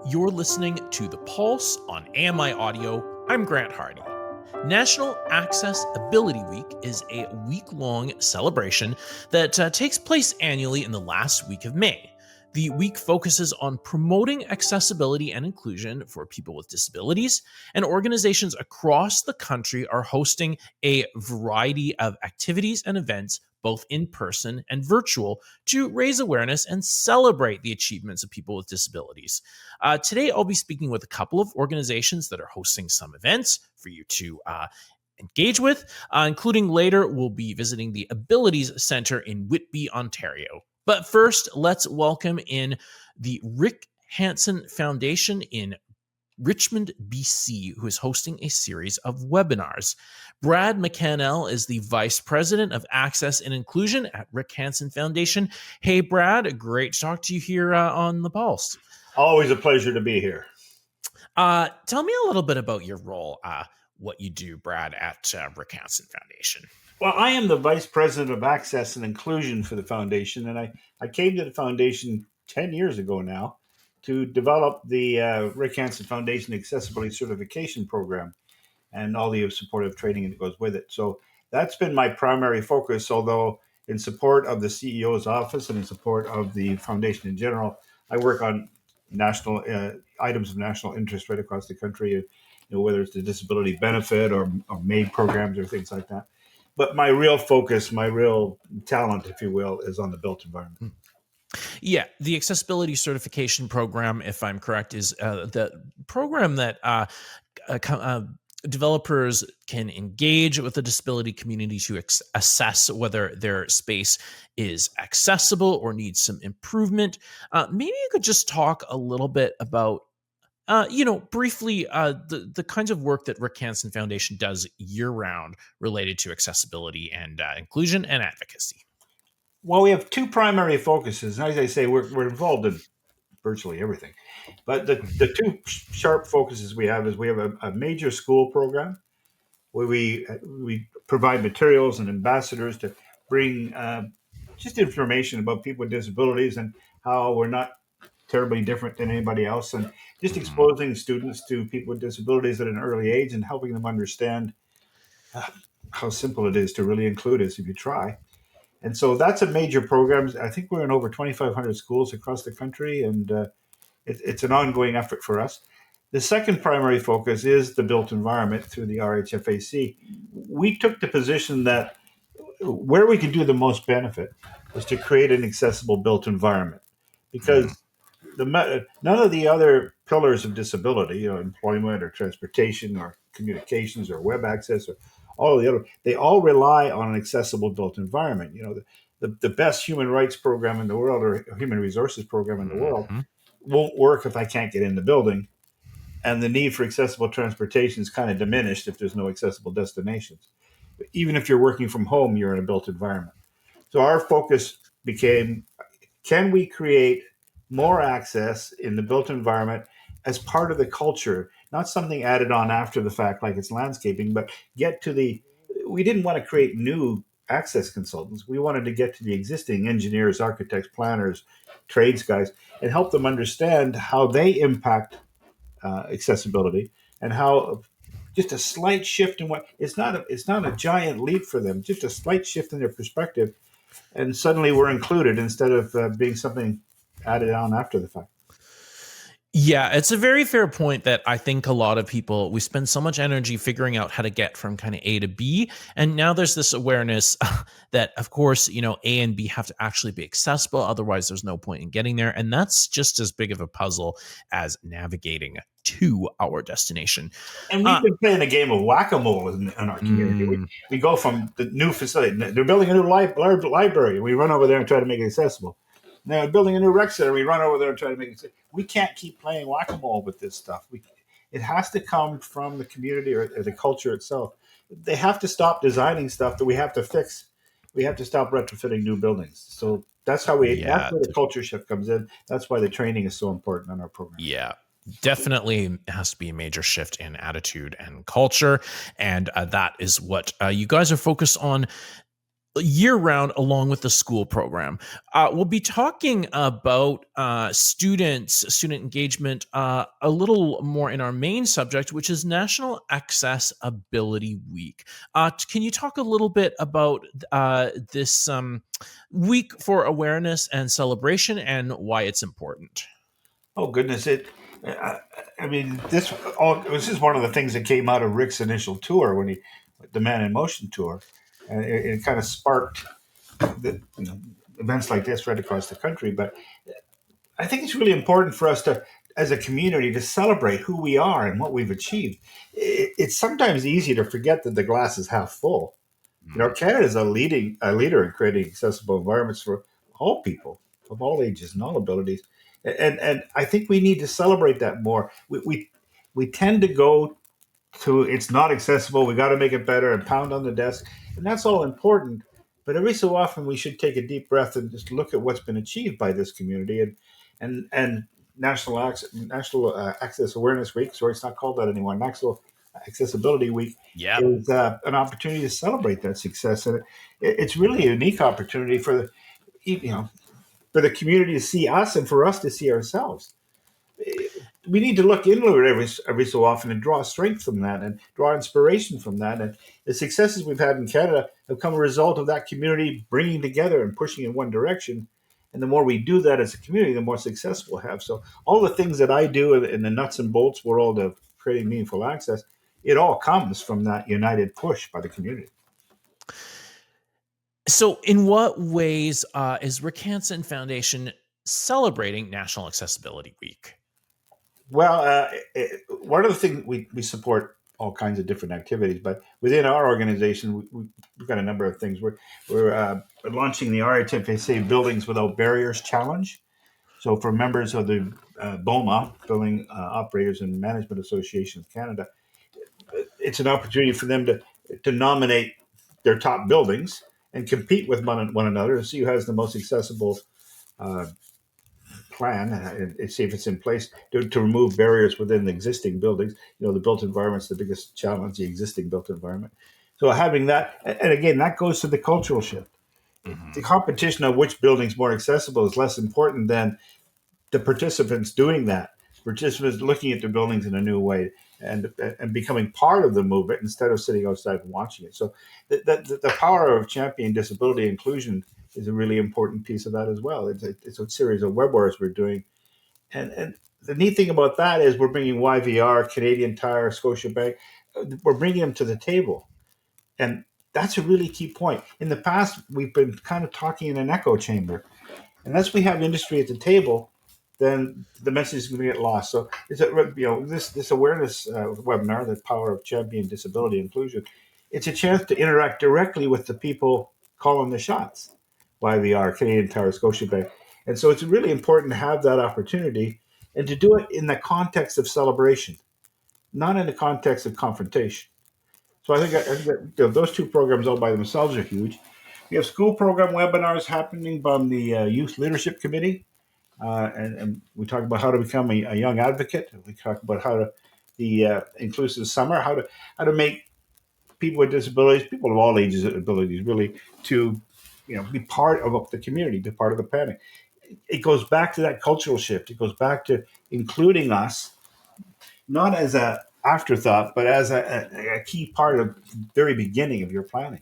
You're listening to The Pulse on AMI Audio. I'm Grant Hardy. National AccessAbility Week is a week-long celebration that takes place annually in the last week of May. The week focuses on promoting accessibility and inclusion for people with disabilities, and organizations across the country are hosting a variety of activities and events, both in person and virtual, to raise awareness and celebrate the achievements of people with disabilities. Today, I'll be speaking with a couple of organizations that are hosting some events for you to engage with, including later, we'll be visiting the Abilities Center in Whitby, Ontario. But first, let's welcome in the Rick Hansen Foundation in Richmond, BC, who is hosting a series of webinars. Brad McCannell is the Vice President of Access and Inclusion at Rick Hansen Foundation. Hey, Brad, great to talk to you here on The Pulse. Always a pleasure to be here. Tell me a little bit about your role, what you do, Brad, at Rick Hansen Foundation. Well, I am the Vice President of Access and Inclusion for the Foundation, and I came to the Foundation 10 years ago now to develop the Rick Hansen Foundation Accessibility Certification Program and all the supportive training that goes with it. So that's been my primary focus, although in support of the CEO's office and in support of the Foundation in general, I work on national items of national interest right across the country, whether it's the disability benefit or MAID programs or things like that. But my real focus, my real talent, if you will, is on the built environment. Yeah, the Accessibility Certification Program, if I'm correct, is the program that developers can engage with the disability community to assess whether their space is accessible or needs some improvement. Maybe you could just talk a little bit about briefly, the kinds of work that Rick Hansen Foundation does year-round related to accessibility and inclusion and advocacy. Well, we have two primary focuses. And as I say, we're involved in virtually everything. But the two sharp focuses we have is we have a major school program where we provide materials and ambassadors to bring just information about people with disabilities and how we're not terribly different than anybody else, and just exposing students to people with disabilities at an early age and helping them understand how simple it is to really include us if you try. And so that's a major program. I think we're in over 2,500 schools across the country, and it's an ongoing effort for us. The second primary focus is the built environment through the RHFAC. We took the position that where we could do the most benefit was to create an accessible built environment, because none of the other pillars of disability, employment or transportation or communications or web access or all of the other, they all rely on an accessible built environment. The best human rights program in the world or human resources program in the world won't work if I can't get in the building. And the need for accessible transportation is kind of diminished if there's no accessible destinations. But even if you're working from home, you're in a built environment. So our focus became, can we create more access in the built environment as part of the culture, not something added on after the fact like it's landscaping, but we didn't want to create new access consultants. We wanted to get to the existing engineers, architects, planners, trades guys, and help them understand how they impact accessibility and how just a slight shift in it's not a giant leap for them, just a slight shift in their perspective, and suddenly we're included instead of being something added on after the fact. Yeah, it's a very fair point that I think a lot of people, we spend so much energy figuring out how to get from kind of A to B. And now there's this awareness that, of course, A and B have to actually be accessible. Otherwise, there's no point in getting there. And that's just as big of a puzzle as navigating to our destination. And we've been playing a game of whack-a-mole in our community. We go from the new facility. They're building a new library. We run over there and try to make it accessible. Now, building a new rec center, we run over there and try to make it. We can't keep playing whack-a-mole with this stuff. It has to come from the community or the culture itself. They have to stop designing stuff that we have to fix. We have to stop retrofitting new buildings. So that's how that's where the culture shift comes in. That's why the training is so important on our program. Yeah. Definitely has to be a major shift in attitude and culture. And that is what you guys are focused on. year round along with the school program. We'll be talking about student engagement a little more in our main subject, which is National Accessibility Week. Can you talk a little bit about this week for awareness and celebration and why it's important? Oh goodness, I, I mean, this is one of the things that came out of Rick's initial tour the Man in Motion tour, and it kind of sparked events like this right across the country. But I think it's really important for us as a community, to celebrate who we are and what we've achieved. It's sometimes easy to forget that the glass is half full. Canada is a leader in creating accessible environments for all people of all ages and all abilities, and I think we need to celebrate that more. We tend to go to it's not accessible. We got to make it better and pound on the desk, and that's all important. But every so often, we should take a deep breath and just look at what's been achieved by this community and National Access Awareness Week. Sorry, it's not called that anymore. National Accessibility Week Yeah. is an opportunity to celebrate that success, and it's really a unique opportunity for the community to see us and for us to see ourselves. We need to look inward every so often and draw strength from that and draw inspiration from that. And the successes we've had in Canada have come a result of that community bringing together and pushing in one direction. And the more we do that as a community, the more success we'll have. So all the things that I do in the nuts and bolts world of creating meaningful access, it all comes from that united push by the community. So, in what ways is Rick Hansen Foundation celebrating National Accessibility Week? Well, one of the things we support all kinds of different activities, but within our organization, we've got a number of things. We're launching the RHFAC Buildings Without Barriers Challenge. So, for members of the BOMA, Building Operators and Management Association of Canada, it's an opportunity for them to nominate their top buildings and compete with one another to see who has the most accessible uh, plan and see if it's in place to remove barriers within the existing buildings. The built environment's the biggest challenge, the existing built environment. So having that, and again, that goes to the cultural shift. The competition of which building's more accessible is less important than the participants doing that. Participants looking at their buildings in a new way and becoming part of the movement instead of sitting outside and watching it. So the power of champion disability inclusion is a really important piece of that as well. It's a series of webinars we're doing, and the neat thing about that is we're bringing YVR, Canadian Tire, Scotiabank, we're bringing them to the table, and that's a really key point. In the past, we've been kind of talking in an echo chamber. Unless we have industry at the table, then the message is going to get lost. So this awareness webinar, the power of champion disability inclusion, it's a chance to interact directly with the people calling the shots, YVR, Canadian Tire, Scotiabank, and so it's really important to have that opportunity and to do it in the context of celebration, not in the context of confrontation. So I think that those two programs all by themselves are huge. We have school program webinars happening from the Youth Leadership Committee, and we talk about how to become a young advocate. We talk about how to the inclusive summer, how to make people with disabilities, people of all ages and abilities, really to be part of the community, be part of the planning. It goes back to that cultural shift. It goes back to including us, not as a afterthought, but as a key part of the very beginning of your planning.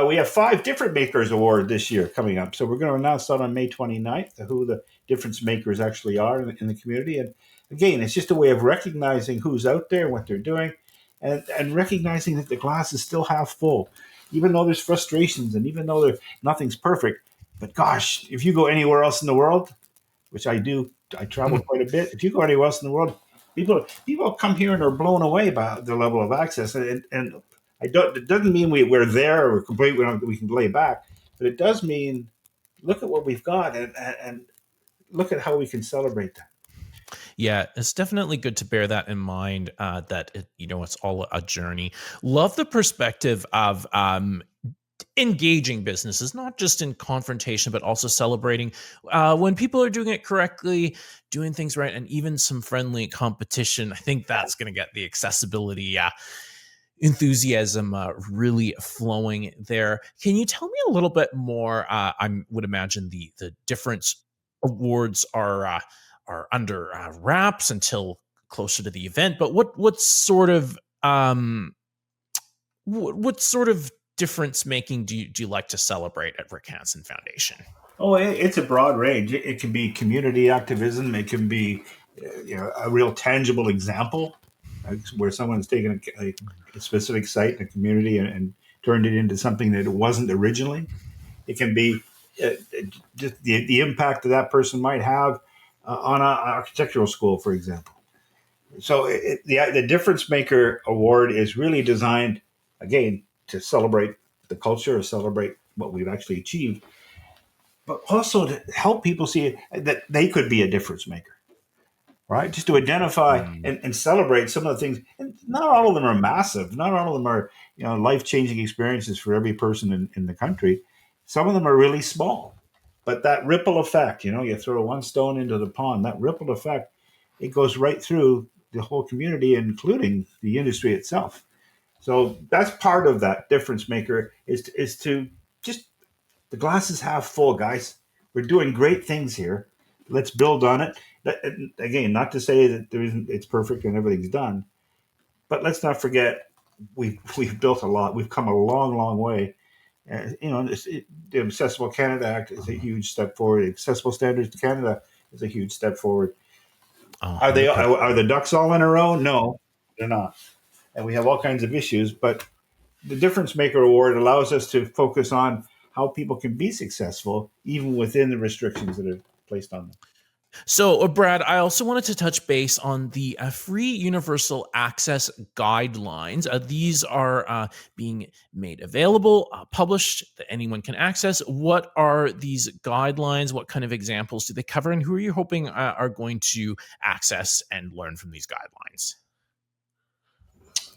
We have 5 Difference Makers Award this year coming up. So we're going to announce that on May 29th, who the difference makers actually are in the community. And again, it's just a way of recognizing who's out there and what they're doing and recognizing that the glass is still half full, even though there's frustrations and even though nothing's perfect. But gosh, if you go anywhere else in the world, which I do, I travel quite a bit. If you go anywhere else in the world, people come here and are blown away by the level of access. And it doesn't mean we're there or we're complete. We can lay back, but it does mean look at what we've got and look at how we can celebrate that. Yeah, it's definitely good to bear that in mind. It's all a journey. Love the perspective of engaging businesses, not just in confrontation, but also celebrating when people are doing it correctly, doing things right, and even some friendly competition. I think that's going to get the accessibility enthusiasm really flowing there. Can you tell me a little bit more? I would imagine the different awards are under wraps until closer to the event. But what sort of difference making do you like to celebrate at Rick Hansen Foundation? Oh, it's a broad range. It can be community activism. It can be, a real tangible example, where someone's taken a specific site in a community and turned it into something that it wasn't originally. It can be uh, just the impact that person might have on an architectural school, for example. So the Difference Maker Award is really designed, again, to celebrate the culture, or celebrate what we've actually achieved, but also to help people see that they could be a difference maker, right? Just to identify Mm, and celebrate some of the things. And not all of them are massive. Not all of them are, life changing experiences for every person in the country. Some of them are really small, but that ripple effect, you throw one stone into the pond, that ripple effect, it goes right through the whole community, including the industry itself. So that's part of that difference maker, is to just, the glass is half full, guys. We're doing great things here. Let's build on it. Again, not to say that there isn't, it's perfect and everything's done, but let's not forget we've built a lot. We've come a long, long way. The Accessible Canada Act is a huge step forward. Accessible Standards to Canada is a huge step forward. Are they? 100%. Are the ducks all in a row? No, they're not. And we have all kinds of issues, but the Difference Maker Award allows us to focus on how people can be successful, even within the restrictions that are placed on them. So, Brad, I also wanted to touch base on the free universal access guidelines. These are being made available, published, that anyone can access. What are these guidelines? What kind of examples do they cover? And who are you hoping are going to access and learn from these guidelines?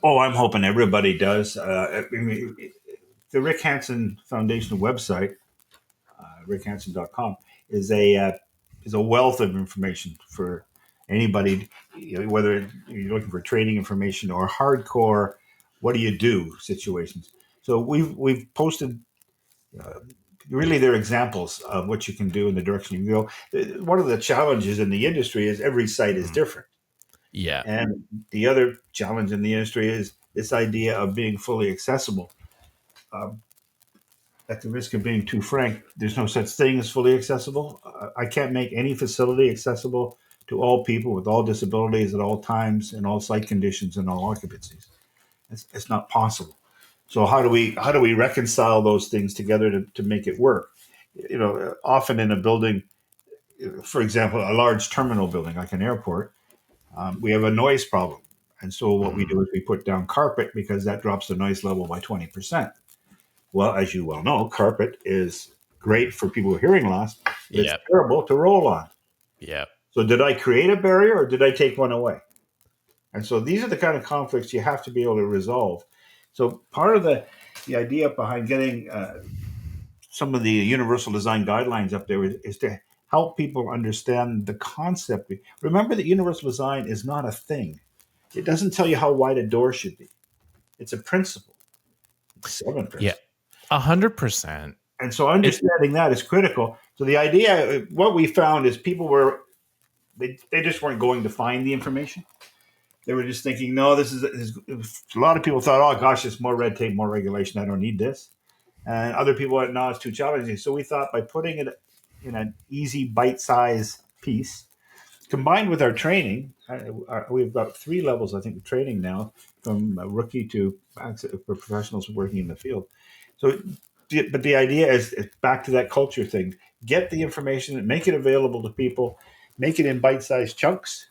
Oh, I'm hoping everybody does. The Rick Hansen Foundation website, rickhansen.com, is a wealth of information for anybody, whether you're looking for training information or hardcore what do you do situations. So we've posted, uh, really, they're examples of what you can do in the direction you go. One of the challenges in the industry is every site is Mhm. different. Yeah. And the other challenge in the industry is this idea of being fully accessible. Um, at the risk of being too frank, there's no such thing as fully accessible. I can't make any facility accessible to all people with all disabilities at all times, in all site conditions, and all occupancies. It's not possible. So how do we reconcile those things together to make it work? Often in a building, for example, a large terminal building like an airport, we have a noise problem. And so what we do Mhm. is we put down carpet because that drops the noise level by 20%. Well, as you well know, carpet is great for people with hearing loss, but it's Yep. terrible to roll on. Yep. So did I create a barrier or did I take one away? And so these are the kind of conflicts you have to be able to resolve. So part of the idea behind getting some of the universal design guidelines up there is to help people understand the concept. Remember that universal design is not a thing. It doesn't tell you how wide a door should be. It's a principle. It's seven Yeah. principles. 100%. And so And understanding that is critical. So the idea, what we found is people they just weren't going to find the information. They were just thinking, no, a lot of people thought, oh gosh, it's more red tape, more regulation. I don't need this. And other people went, no, it's too challenging. So we thought by putting it in an easy bite size piece, combined with our training, we've got 3 levels, I think, of training now, from a rookie to for professionals working in the field. So, but the idea is back to that culture thing. Get the information, make it available to people, make it in bite-sized chunks.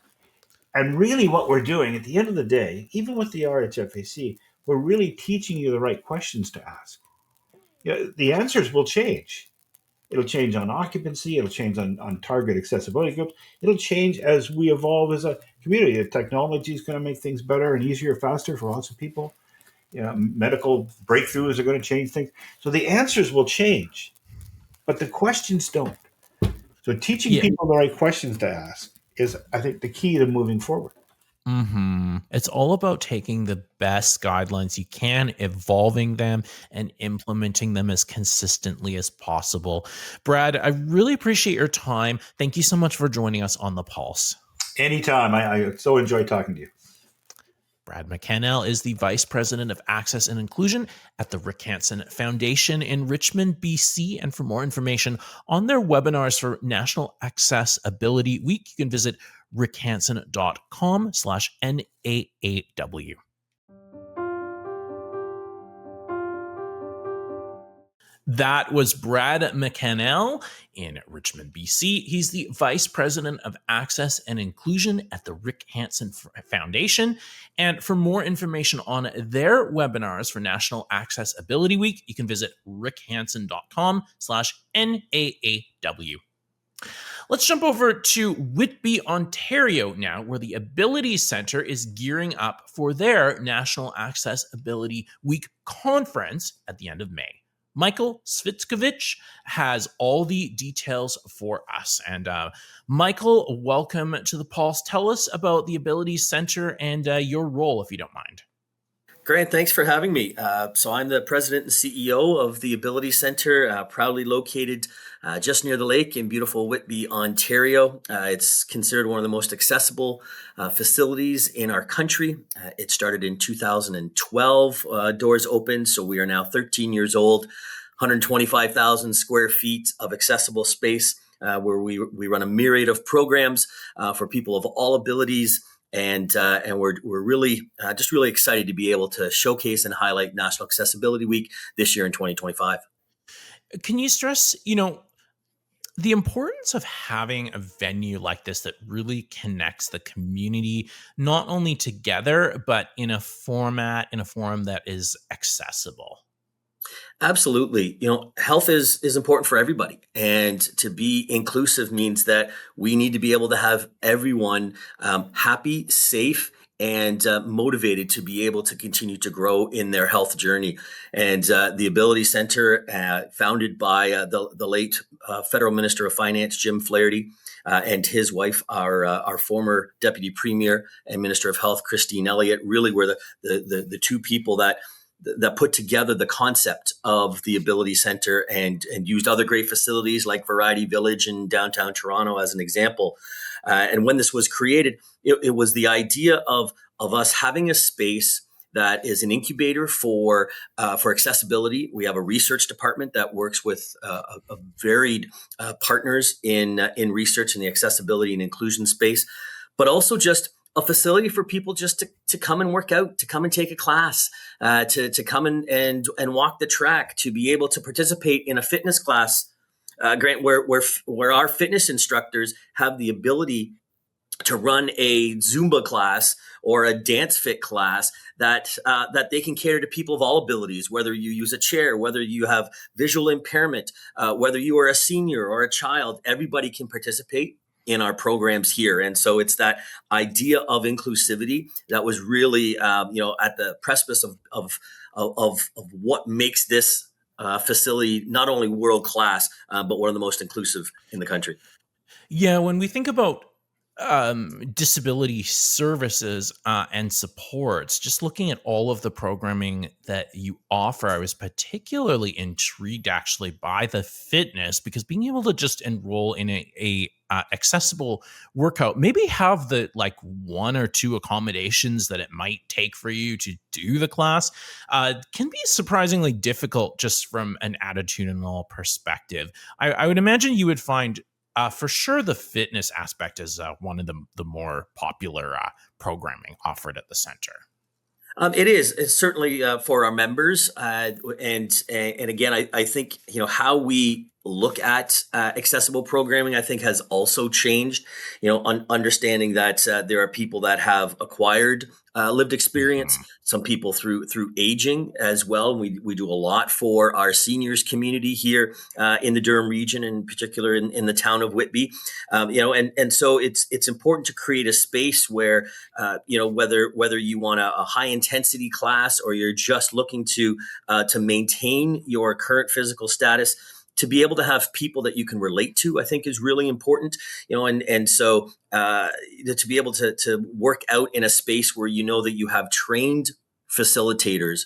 And really, what we're doing at the end of the day, even with the RHFAC, we're really teaching you the right questions to ask. The answers will change. It'll change on occupancy. It'll change on target accessibility groups. It'll change as we evolve as a community. The technology is going to make things better and easier, faster for lots of people. Medical breakthroughs are going to change things. So the answers will change, but the questions don't. So teaching yeah, people the right questions to ask is, I think, the key to moving forward. It's all about taking the best guidelines you can, evolving them, and implementing them as consistently as possible. Brad, I really appreciate your time. Thank you so much for joining us on The Pulse. Anytime. I so enjoy talking to you. Brad McCannell is the Vice President of Access and Inclusion at the Rick Hansen Foundation in Richmond, BC. And for more information on their webinars for National Accessibility Week, you can visit rickhansen.com/NAAW. That was Brad McCannell in Richmond, BC. He's the Vice President of Access and Inclusion at the Rick Hansen Foundation. And for more information on their webinars for National Accessibility Week, you can visit rickhansen.com/NAAW. Let's jump over to Whitby, Ontario now, where the Ability Centre is gearing up for their National Accessibility Week conference at the end of May. Michael Cvitkovic has all the details for us. And Michael, welcome to the Pulse. Tell us about the Ability Center and your role, if you don't mind. Grant, thanks for having me. So I'm the president and CEO of the Ability Center, proudly located just near the lake in beautiful Whitby, Ontario. It's considered one of the most accessible facilities in our country. It started in 2012, doors opened, so we are now 13 years old, 125,000 square feet of accessible space where we run a myriad of programs for people of all abilities. And we're really just really excited to be able to showcase and highlight National Accessibility Week this year in 2025. Can you stress, the importance of having a venue like this that really connects the community, not only together, but in a forum that is accessible? Absolutely. Health is important for everybody. And to be inclusive means that we need to be able to have everyone happy, safe, and motivated to be able to continue to grow in their health journey. And the Ability Center, founded by the late Federal Minister of Finance, Jim Flaherty, and his wife, our former Deputy Premier and Minister of Health, Christine Elliott, really were the two people that put together the concept of the Ability Center and used other great facilities like Variety Village in downtown Toronto as an example. And when this was created, it was the idea of us having a space that is an incubator for accessibility. We have a research department that works with a varied partners in research in the accessibility and inclusion space, but also just a facility for people just to come and work out, to come and take a class, to come and walk the track, to be able to participate in a fitness class, Grant, where our fitness instructors have the ability to run a Zumba class or a dance fit class that they can cater to people of all abilities, whether you use a chair, whether you have visual impairment, whether you are a senior or a child, everybody can participate in our programs here. And so it's that idea of inclusivity that was really, at the precipice of what makes this facility not only world class, but one of the most inclusive in the country. Yeah, when we think about disability services and supports, just looking at all of the programming that you offer, I was particularly intrigued actually by the fitness, because being able to just enroll in a accessible workout, maybe have the like one or two accommodations that it might take for you to do the class, can be surprisingly difficult just from an attitudinal perspective. I would imagine you would find for sure, the fitness aspect is one of the more popular programming offered at the center. It is. It's certainly for our members, and again, I think how we look at accessible programming, I think, has also changed. Understanding that there are people that have acquired lived experience, some people through aging as well. And we do a lot for our seniors community here in the Durham region, in particular in the town of Whitby. And so it's important to create a space where whether you want a high intensity class or you're just looking to maintain your current physical status, to be able to have people that you can relate to, I think is really important, and so to be able to work out in a space where you know that you have trained facilitators,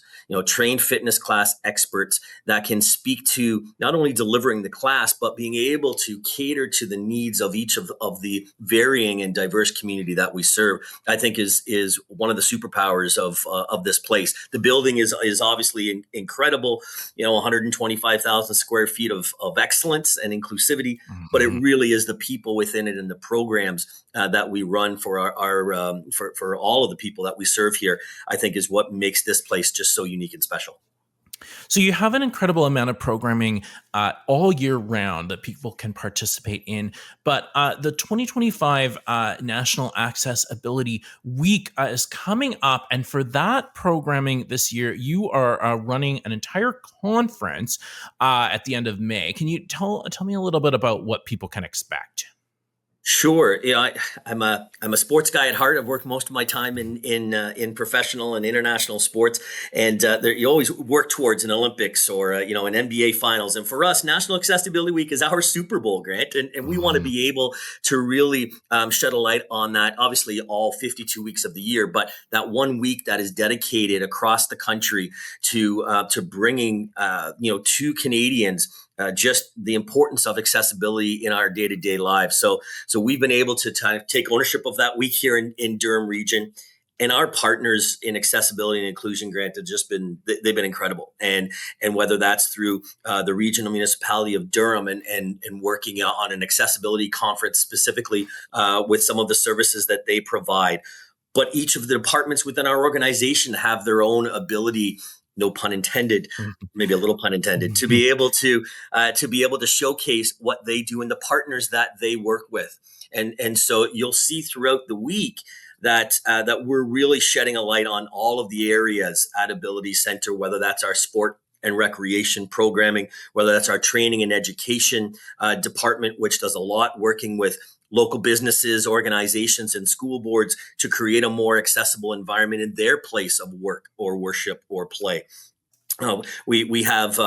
trained fitness class experts that can speak to not only delivering the class, but being able to cater to the needs of each of the varying and diverse community that we serve, I think is one of the superpowers of this place. The building is obviously incredible, 125,000 square feet of excellence and inclusivity, but it really is the people within it and the programs that we run for for all of the people that we serve here, I think is what makes this place just so unique and special. So you have an incredible amount of programming all year round that people can participate in. But the 2025 National Accessibility Week is coming up. And for that programming this year, you are running an entire conference at the end of May. Can you tell me a little bit about what people can expect? Sure. I'm a sports guy at heart. I've worked most of my time in professional and international sports, and you always work towards an Olympics or an NBA finals. And for us, National Accessibility Week is our Super Bowl, Grant, and we want to be able to really shed a light on that. Obviously, all 52 weeks of the year, but that 1 week that is dedicated across the country to bringing to Canadians just the importance of accessibility in our day-to-day lives. So we've been able to take ownership of that week here in Durham region. And our partners in accessibility and inclusion, Grant, have just they've been incredible. And whether that's through the regional municipality of Durham and working on an accessibility conference specifically with some of the services that they provide. But each of the departments within our organization have their own ability, no pun intended, maybe a little pun intended, to be able to showcase what they do and the partners that they work with. And so you'll see throughout the week that we're really shedding a light on all of the areas at Ability Center, whether that's our sport and recreation programming, whether that's our training and education department, which does a lot working with local businesses, organizations, and school boards to create a more accessible environment in their place of work or worship or play. We have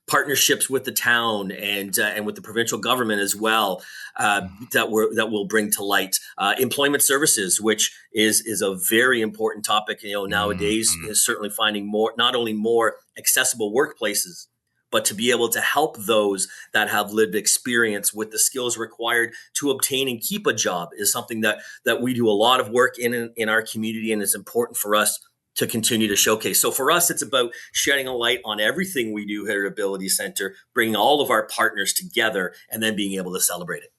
partnerships with the town and with the provincial government as well that will bring to light employment services, which is a very important topic. Nowadays is certainly finding not only more accessible workplaces, but to be able to help those that have lived experience with the skills required to obtain and keep a job is something that we do a lot of work in our community, and it's important for us to continue to showcase. So for us, it's about shedding a light on everything we do here at Ability Center, bringing all of our partners together, and then being able to celebrate it.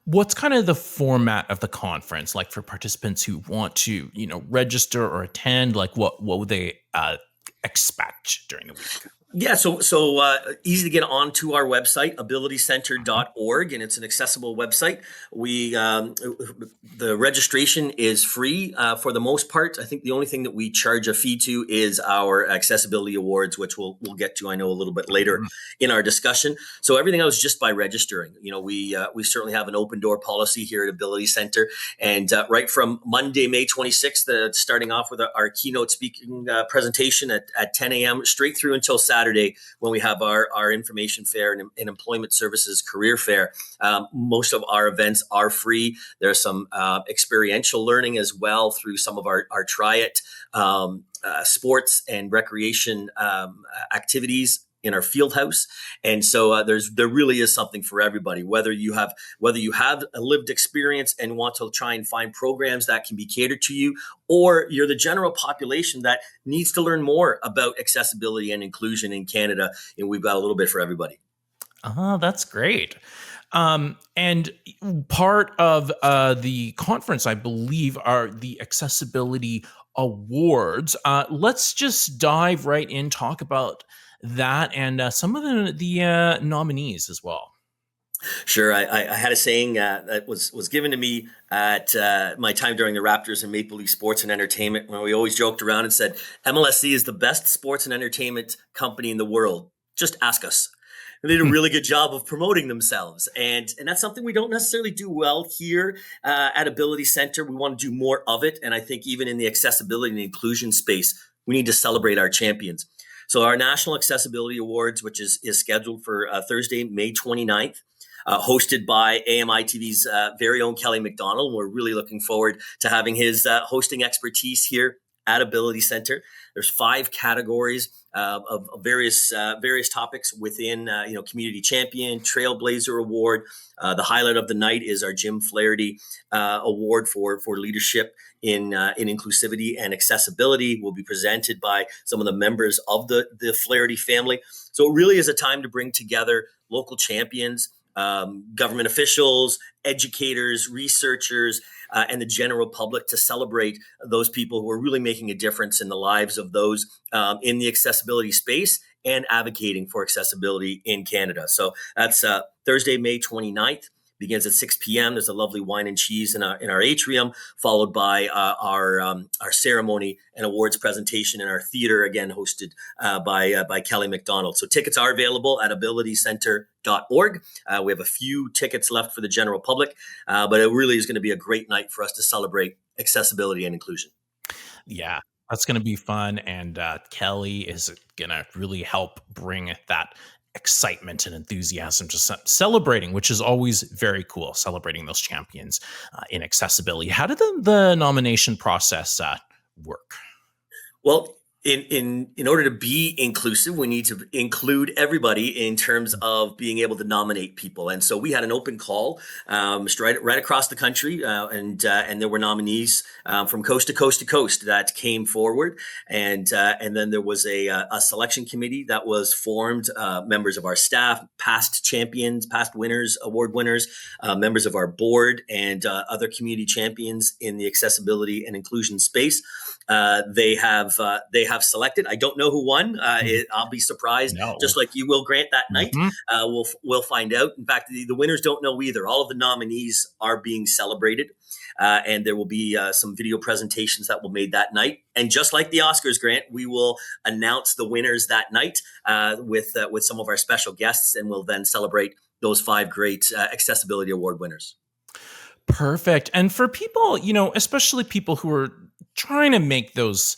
What's kind of the format of the conference like for participants who want to, register or attend? Like what would they expect during the week? Yeah, so easy to get onto our website, abilitycenter.org, and it's an accessible website. We the registration is free for the most part. I think the only thing that we charge a fee to is our accessibility awards, which we'll get to, I know, a little bit later in our discussion. So everything else just by registering. We certainly have an open door policy here at Ability Center, and right from Monday, May 26th, starting off with our keynote speaking presentation at 10 a.m. straight through until Saturday, when we have our information fair and employment services career fair. Most of our events are free. There's some experiential learning as well through some of our Try It sports and recreation activities in our field house. And so there really is something for everybody, whether you have a lived experience and want to try and find programs that can be catered to you, or you're the general population that needs to learn more about accessibility and inclusion in Canada. And we've got a little bit for everybody. That's great. And part of the conference, I believe, are the accessibility awards. Let's just dive right in, talk about that and some of the nominees as well. Sure. I had a saying that was given to me at my time during the Raptors and Maple Leaf Sports and Entertainment, when we always joked around and said, MLSC is the best sports and entertainment company in the world. Just ask us. And they did a really good job of promoting themselves. And that's something we don't necessarily do well here at Ability Center. We want to do more of it. And I think even in the accessibility and inclusion space, we need to celebrate our champions. So our National Accessibility Awards, which is scheduled for Thursday, May 29th, hosted by AMI TV's very own Kelly McDonald. We're really looking forward to having his hosting expertise here at Ability Center. There's 5 categories of various topics within, Community Champion, Trailblazer Award. The highlight of the night is our Jim Flaherty Award for leadership in inclusivity and accessibility. Will be presented by some of the members of the Flaherty family. So it really is a time to bring together local champions, government officials, educators, researchers, and the general public to celebrate those people who are really making a difference in the lives of those in the accessibility space and advocating for accessibility in Canada. So that's Thursday, May 29th. Begins at 6 p.m. There's a lovely wine and cheese in our atrium, followed by our ceremony and awards presentation in our theater, again hosted by Kelly McDonald. So tickets are available at abilitycenter.org. We have a few tickets left for the general public, but it really is going to be a great night for us to celebrate accessibility and inclusion. Yeah, that's going to be fun. And Kelly is going to really help bring that excitement and enthusiasm to celebrating, which is always very cool, celebrating those champions in accessibility. How did the nomination process work? Well, in order to be inclusive, we need to include everybody in terms of being able to nominate people. And so we had an open call right across the country, and there were nominees from coast to coast to coast that came forward, and then there was a selection committee that was formed, members of our staff, past champions, past winners, award winners, members of our board, and other community champions in the accessibility and inclusion space. They have selected. I don't know who won. I'll be surprised, just like you will, Grant, that night. We'll find out. In fact, the winners don't know either. All of the nominees are being celebrated, and there will be some video presentations that will be made that night. And just like the Oscars, Grant, we will announce the winners that night with some of our special guests, and we'll then celebrate those 5 great accessibility award winners. Perfect. And for people, especially people who are trying to make those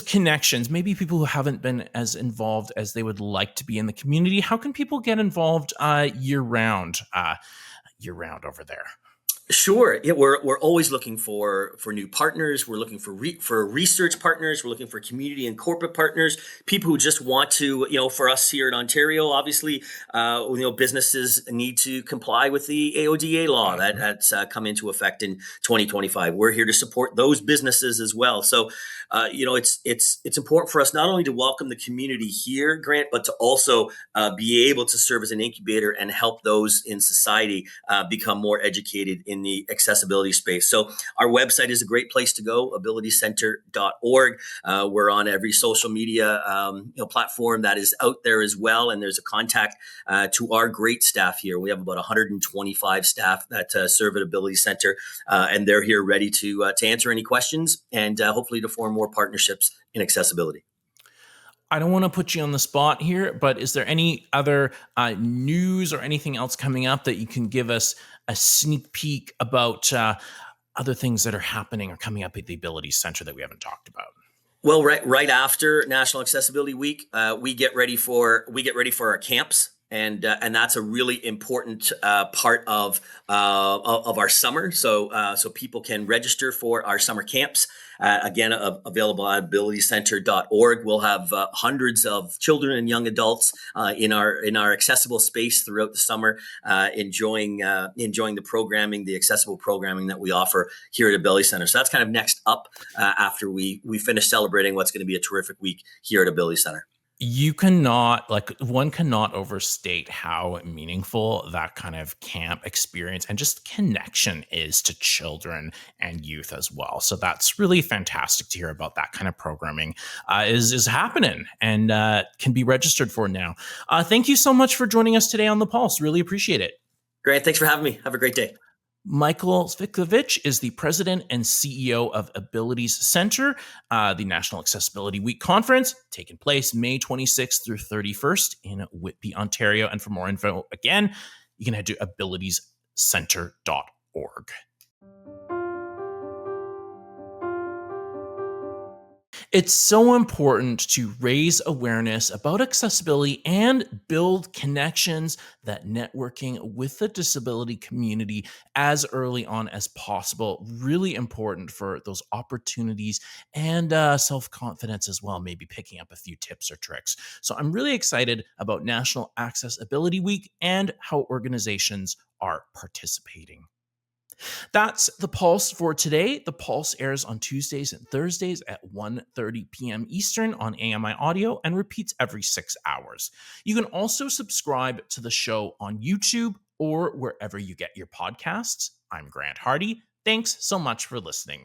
connections, maybe people who haven't been as involved as they would like to be in the community, how can people get involved year round over there? Sure. Yeah, we're always looking for new partners. We're looking for research partners. We're looking for community and corporate partners. People who just want to, for us here in Ontario, obviously, businesses need to comply with the AODA law that's come into effect in 2025. We're here to support those businesses as well. So, it's important for us not only to welcome the community here, Grant, but to also be able to serve as an incubator and help those in society become more educated in the accessibility space. So our website is a great place to go, abilitycenter.org. We're on every social media platform that is out there as well. And there's a contact to our great staff here. We have about 125 staff that serve at Ability Center, and they're here ready to answer any questions and hopefully to form more partnerships in accessibility. I don't want to put you on the spot here, but is there any other news or anything else coming up that you can give us a sneak peek about other things that are happening or coming up at the Ability Center that we haven't talked about? Well, right after National Accessibility Week, we get ready for our camps. And that's a really important part of our summer. So people can register for our summer camps. Again, available at abilitycenter.org. We'll have hundreds of children and young adults in our accessible space throughout the summer, enjoying the programming, the accessible programming that we offer here at Ability Center. So that's kind of next up after we finish celebrating what's going to be a terrific week here at Ability Center. One cannot overstate how meaningful that kind of camp experience and just connection is to children and youth as well. So that's really fantastic to hear about that kind of programming is happening and can be registered for now. Thank you so much for joining us today on The Pulse. Really appreciate it. Great. Thanks for having me. Have a great day. Michael Cvitkovic is the president and CEO of Abilities Center, the National Accessibility Week conference, taking place May 26th through 31st in Whitby, Ontario. And for more info, again, you can head to abilitiescenter.org. It's so important to raise awareness about accessibility and build connections that networking with the disability community as early on as possible. Really important for those opportunities and self confidence as well, maybe picking up a few tips or tricks. So I'm really excited about National Accessibility Week and how organizations are participating. That's the Pulse for today. The Pulse airs on Tuesdays and Thursdays at 1:30 p.m. Eastern on AMI Audio and repeats every 6 hours. You can also subscribe to the show on YouTube or wherever you get your podcasts. I'm Grant Hardy. Thanks so much for listening.